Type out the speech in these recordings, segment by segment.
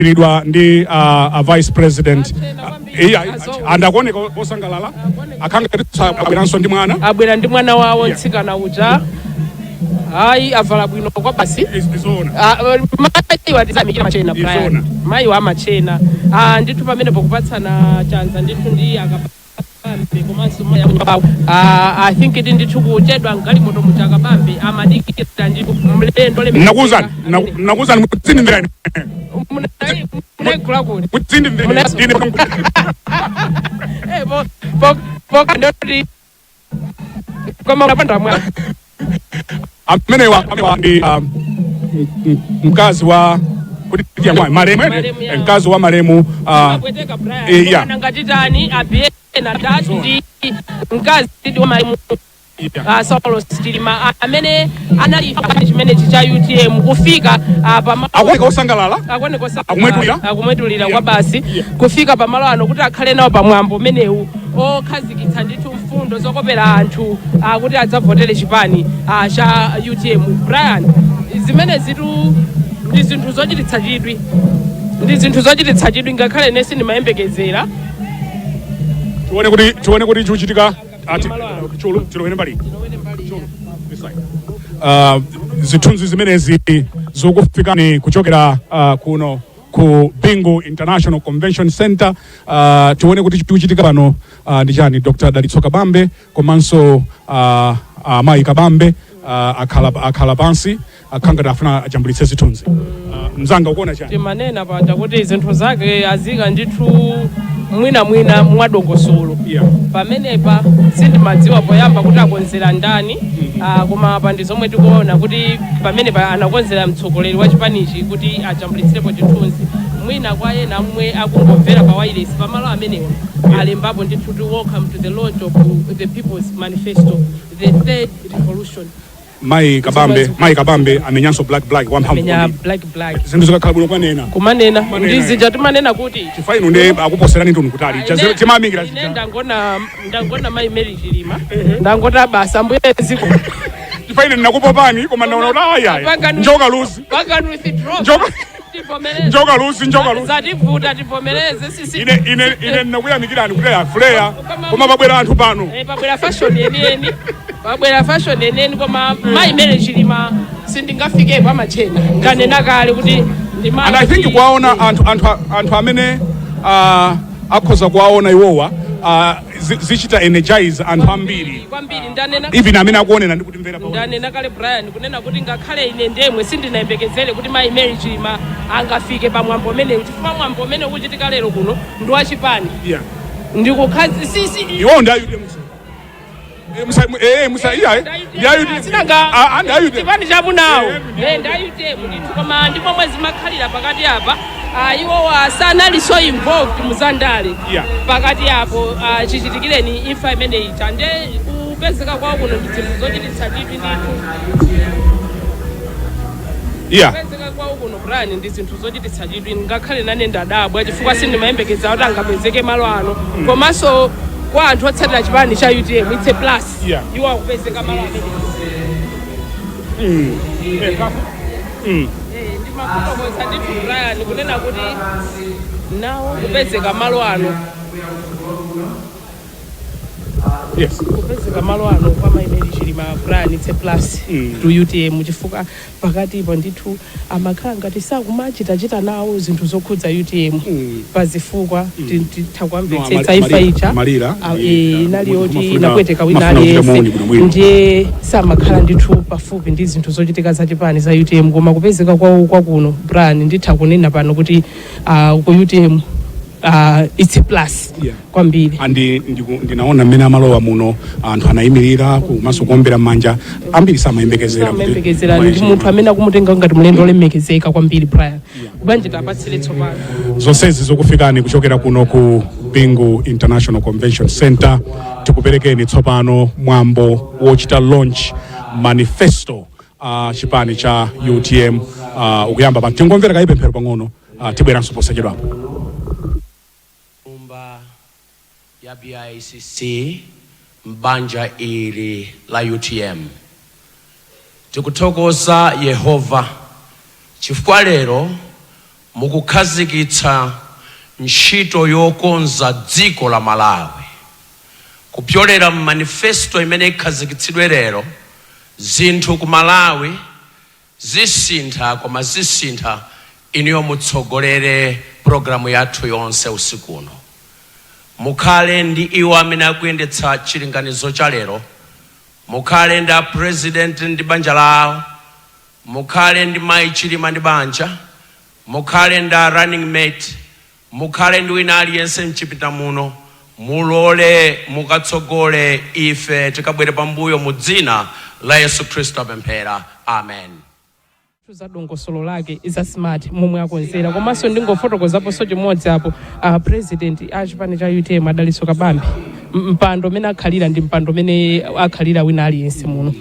Ridwa ndi vice president andakone kosangalala akanga abweranso ndi mwana abwera ndi mwana wawo ntsikana uja hayi avala bwino kwa basi mayi watizamikira machena Brian mayi wa machena ndithu pamene pokupatsana chanza ndithu ndi akabambe komanso mayi I think it ndithu kuchedwa ngali moto muchaka bambe amadikira ndi mlendo le nakuzani mutsini ndani mutsindi ndani kama unapanda mwana amene wa ndi mkazi wa kudikia mwa maremu mkazi wa maremu kweteka Brian ngatitani abiye na tatu ndi mkazi wa maremu Solo Chilima amene anali chimene cha UTM kufika akweka osangalala akumwetulira kwa basi kufika pamalo ano kuti akhale nawo pamwambo menewu okhazikitsa ndithu mfundo zokopera anthu kuti adzavotere chipani cha UTM. Brian, zimene zitu ndi zinthu zochititsa chidwi ngakhale nesi ndimayembekezera tione kuti chikuchitika tiloweni mbali zithunzi zimenezi zokufikani kuchokera kuno ku Bingu International Convention Center tione kuti chikuchitika pano ndi chani. Dr. Dalitso Kabambe komanso Mai Kabambe akhala pansi akhanga afuna ajambulitse zithunzi mzanga ukuona chani timanena pata kuti zinthu zake azika ndithu mwina mwadongosolo pamenepa sindimadziwa poyamba kuti akonzera ndani koma pa ndi zomwe tikuona kuti pamenepa anakonzera mtsogoleri wa chipanichi kuti ajambulitsirepo chithunzi mwina kwa ena mwe akungomvera pa wireless pamalo amenewa alembapo ndithu to welcome to the launch of the People's Manifesto, the third revolution. Mai Kabambe amenyanso black wamphamvu black zinthu zikakhala bwino kumanena ndizi timanena kuti chifaino ndi akuposerani ntunu kutali timamingira ndangona Mai Mary Chilima ndangota basa mbuye ziko chifaino ndinakupopani koma ndaona kuti aya njoka luzi njoka luzi zativuta tivomereze sisi ine ndinakuyamikirani kuti flare koma pabwera anthu pano pabwera fashion yeneni koma Mai Mary Chilima sindingafike pa machena nganena kale kuti ndimali and I think kwaona anthu amene akhoza kwaona iwowa zichita energize anthu ambiri kwambiri ndanena even amene akuonera ndi kuti mvera ndanena kale Brian kunena kuti ngakhale ine ndemwe sindinayembekezere kuti Mai Mary Chilima angafike pa mwambo umene chifukwa mwambo umene ukuchitika lero kuno ndi wa chipani ndikukhazi sisi iwo ndayude chipani chamunawo ndayute ndithu koma ndipo mwezi makhalira pakati apa iwo sanali so involved muzandale pakati apo chichitikireni imfa imene ita nde kupezeka kwawo kuno ndi zinthu zochititsa chidwi ndithu kupezeka kwawo kuno Brian ndi zinthu zochititsa chidwi ngakhale nane ndadabwa chifukwa sindimayembekeza kuti angapezeke malo ano komanso kwa anthu otsatira chipani cha UTM it's a plus iwo akupezeka malo amene ndimakutokoza ndithu Brian kunena kuti nawo kupezeka malo ano kupezeka malo ano kwa Mai Mary Chilima Brian it's a plus to UTM chifukwa pakati ipo ndithu amakhala ngati sakumachitachita nawo zinthu zokhudza UTM pazifukwa titakwamvetsetsa ifa icha inali yoti inapweteka wina aliyense ndiye samakhala ndithu pafupi ndi zinthu zochitika za chipani za UTM koma kupezeka kwa kuno Brian nditha kunena pano kuti ku UTM it's a plus kwambiri andi ndinaona mmene amalowa muno anthu anayimirira kumaso kuombera manja ambiri samayembekezera ndi munthu amene akumutenga ngati mlendo olemekezeka kwambiri Brian bwanji tapatsire tsopano zonsezi zokufikani kuchokera kuno ku Bingu International Convention Center tikuperekeni tsopano mwambo wochita launch manifesto chipani cha UTM ukuyamba pa tingomvera kaipemphero pang'ono tibweranso posachedwapo ya BICC mbanja ili la UTM tikuthokoza Yehova chifukwa lero mukukhazikitsa ntchito yokonza dziko la Malawi kupyolera manifesto imene ikhazikitsidwe lero. Zinthu ku Malawi zisintha, koma zisintha iniyo mutsogolere programu yathu yonse usiku uno. Mukhale ndi iwo amene akuyendetsa chilinganizo cha lero, mukhale ndi president ndi banja lawo, mukhale ndi mayi Chilima ndi banja, mukhale ndi running mate, mukhale ndi wina aliyense mchipinda muno, mulole mukatsogole ife tikabwere pambuyo mu dzina la Yesu Kristo apemphera. Amen. Za dongosolo lake iza smart momwe akonzera komanso ndingofotokozapo chimodzi apo president achipani cha UTM Adaliso Kabambi mpando mene akhalira ndi mpando mene akhalira wina aliyense muno.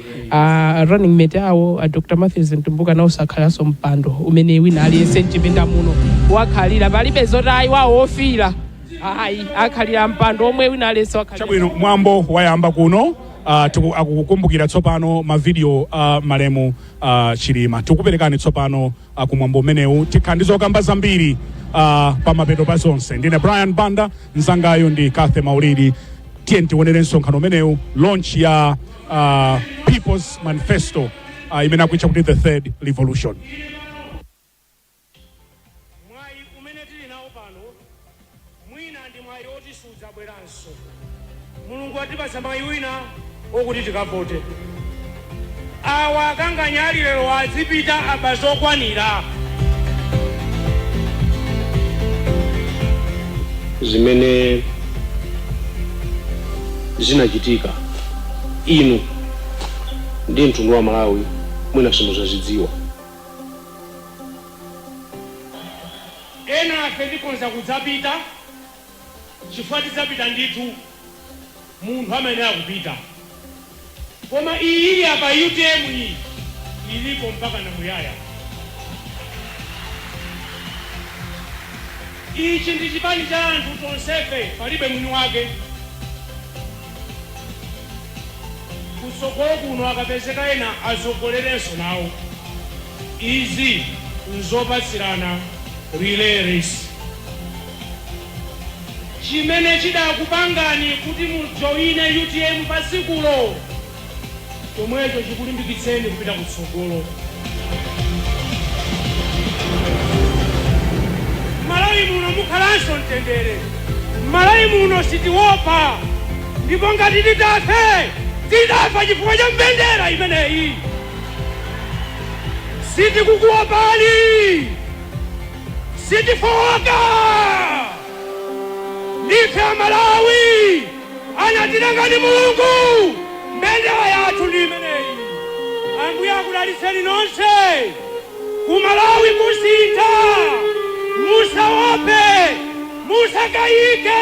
Running mate awo Dr. Matthews Ntumbuka nawonso akhalaso mpando umene wina aliyense mchipinda muno wakhalira palibe zotayi wawo ofira akhalira mpando omwe wina aliyense wakhalira. Chabwino mwambo wayamba kuno. Akukukumbukira tsopano mavideo malemu Chilima tikuperekani tsopano kumwambo umenewu tikhandizo kamba zambiri pa mapeto pa zonse. Ndine Brian Banda, mzangayo ndi Kathe Maulidi. Tiye tionere msonkhano umenewu, launch ya People's Manifesto imene akuitcha kuti the third revolution. Mwayi umene tili nawo pano mwina ndi mwayi oti sudzabweranso. Mulungu atipatsa mwayi wina okuti tikavote. Awa akanganyali lero azipita abazokwanira. Zimene zinachitika inu ndi mtundu wa Malawi mwina simuzazidziwa. Ena afe tikonza kudzapita chifukwa tidzapita ndithu munthu amene akupita. Koma iyi apa UTM iyi ilipo mpaka na muyaya. Ichi ndi chipani cha anthu tonsefe palibe mwini wake. Kusogolo kuno akapezeka ena azogolerenso nawo. Izi nzopatsirana relay race. Chimene chidakupangani kuti mujoine UTM pasikulo chomwecho chikulimbikitseni kupita kutsogolo. Malawi muno mukhalanso mtendere. Malawi muno sitiopa. Ndipo ngati titafe tidafa chifukwa cha mbendera imeneyi. Sitikukuopani, sitifowoka. Ndife Amalawi anatilanga ndi Mulungu. Mbendera yathu ndi imeneyi. Ambuye akudalitseni nonse. Ku Malawi kusintha, musaope, musakayike.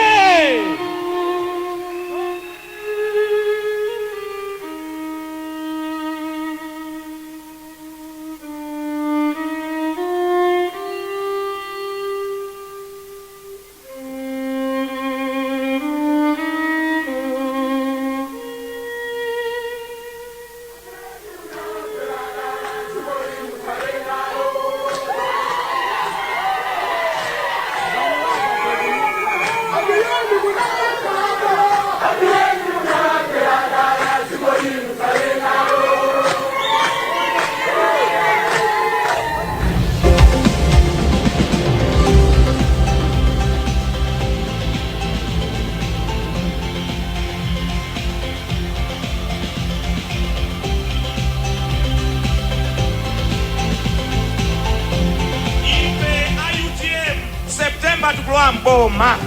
Tukulowa mboma.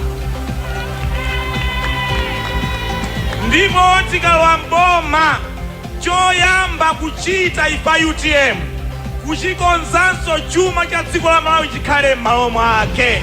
Ndipo tikalowa mboma choyamba kuchita ifa UTM kuchikonzanso chuma cha dziko la Malawi chikhale m'malo mwake.